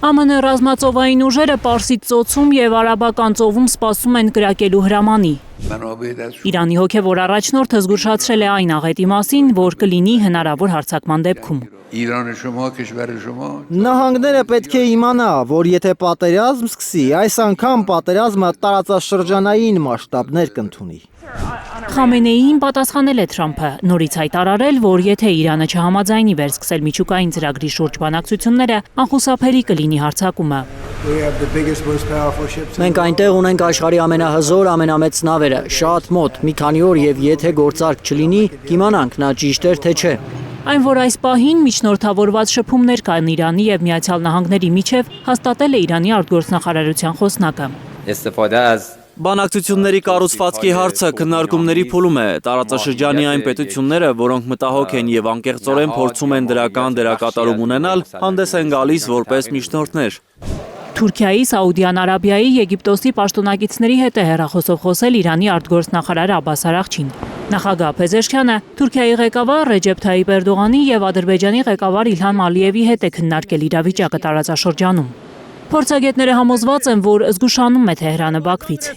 ԱՄՆ ռազմածովային ուժերը Պարսից ծոցում և Արաբական ծովում սպասում են կրակելու հրամանի։ Իրանի հոգևոր առաջնորդը զգուշացրել է այն աղետի մասին, որ կլինի հնարավոր հարձակման դեպքում։ Նահանգները պետք է իմանա, որ եթե պատերազմ սկսի, այս անգամ պատերազմը տարածաշրջանային մասշտաբներ կընդունի։ Խամենեիին պատասխանել է Թրամփը, նորից հայտարարել, որ եթե Իրանը չհամաձայնի վերսկսել միջուկային ծրագրի շուրջ բանակցությունները, անխուսափելի կլինի հարձակումը։ Մենք այնտեղ ունենք աշխարհի ամենահզոր, ամենամեծ նավերը, շատ մոտ, մի քանի օր եւ եթե գործարք չլինի, կիմանանք նա ճիշտ էր թե չէ։ Այն, որ այս պահին միջնորդավորված շփումներ կան Իրանի եւ Միացյալ Նահանգների միջև, հաստատել է Իրանի արտգործնախարարության խոսնակը։ Բանակցությունների կառուցվածքի հարցը քննարկումների փուլում է։ Տարածաշրջանի այն պետությունները, որոնք մտահոգ են եւ անկեղծորեն փորձում են դրական դերակատարում ունենալ, հանդես են գալիս որպես միջնորդներ։ Թուրքիայի, Սաուդյան Արաբիայի, Եգիպտոսի պաշտոնակիցների հետ է հեռախոսով խոսել Իրանի արտգործնախարար Աբբաս Արաղչին։ Նախագահ Փեզեշքյանը Թուրքիայի ղեկավար Ռեջեփ Թայիպ Էրդողանի եւ Ադրբեջանի ղեկավար Իլհամ Ալիևի հետ է քննարկել իրավիճակը տարածաշրջանում։ Փորձագետները համոզված են, որ զգուշանում է Թեհրանը Բաքվից։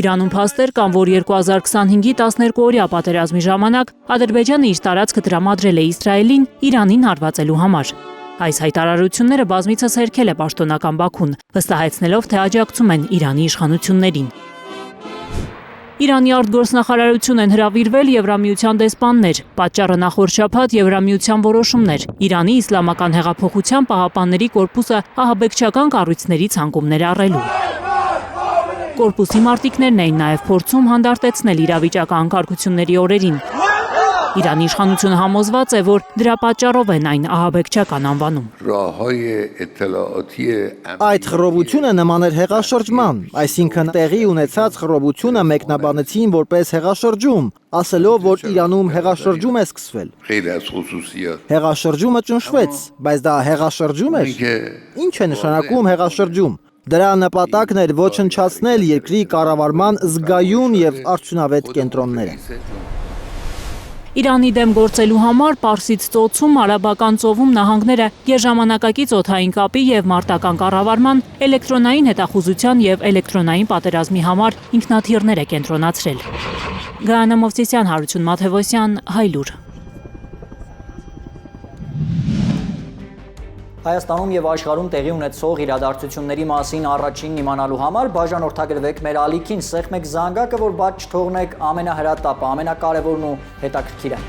Իրանում փաստեր կան, որ 2025-ի 12-օրյա պատերազմի ժամանակ Ադրբեջանը իր տարածքը տրամադրել է Իսրայելին Իրանին հարվածելու համար։ Այս հայտարարությունները բազմիցս հերքել է պաշտոնական Բաքուն, վստահեցնելով, թե աջակցում են Իրանի իշխանություններին։ Իրանի արտգործնախարարություն են հրավիրվել Եվրամիության դեսպաններ, պատճառը նախորդ շաբաթ Եվրամիության որոշումներ, Իրանի իսլամական հեղափոխության պահապանների կորպուսը ահաբեկչական կառույցների ցանկումներ առելու։ Կորպուսի մարտիկներն էին նաև փորձում հանդարտեցնել իրավիճակը անկարգությունների օրերին։ Իրանի իշխանությունը համոզված է, որ դրա պատճառով են այն ահաբեկչական անվանում։ Այդ խռովությունը նման էր հեղաշրջման, այսինքն տեղի ունեցած խռովությունը մեկնաբանեցին որպես հեղաշրջում, ասելով, որ Իրանում հեղաշրջում է սկսվել։ Հեղաշրջումը ճնշվեց, բայց դա հեղաշրջում էր։ Ինչ է նշանակում հեղաշրջում։ Դրա նպատակն էր ոչնչացնել երկրի կառավարման զգայուն եւ արդյունավետ կենտրոնները։ Իրանի դեմ գործելու համար Պարսից ծոցում, Արաբական ծովում նահանգները գերժամանակակից օդային կապի եւ մարտական կառավարման, էլեկտրոնային հետախուզության եւ էլեկտրոնային պատերազմի համար ինքնաթիռներ է կենտրոնացրել։ Գայանա Մովսիսյան, Հարություն Մաթևոսյան, Հայլուր։ Հայաստանում եւ աշխարհում տեղի ունեցող իրադարձությունների մասին առաջինն իմանալու համար բաժանորդագրվեք մեր ալիքին, սեղմեք զանգակը, որ բաց չթողնեք ամենահրատապը, ամենակարևորն ու հետաքրքիրը։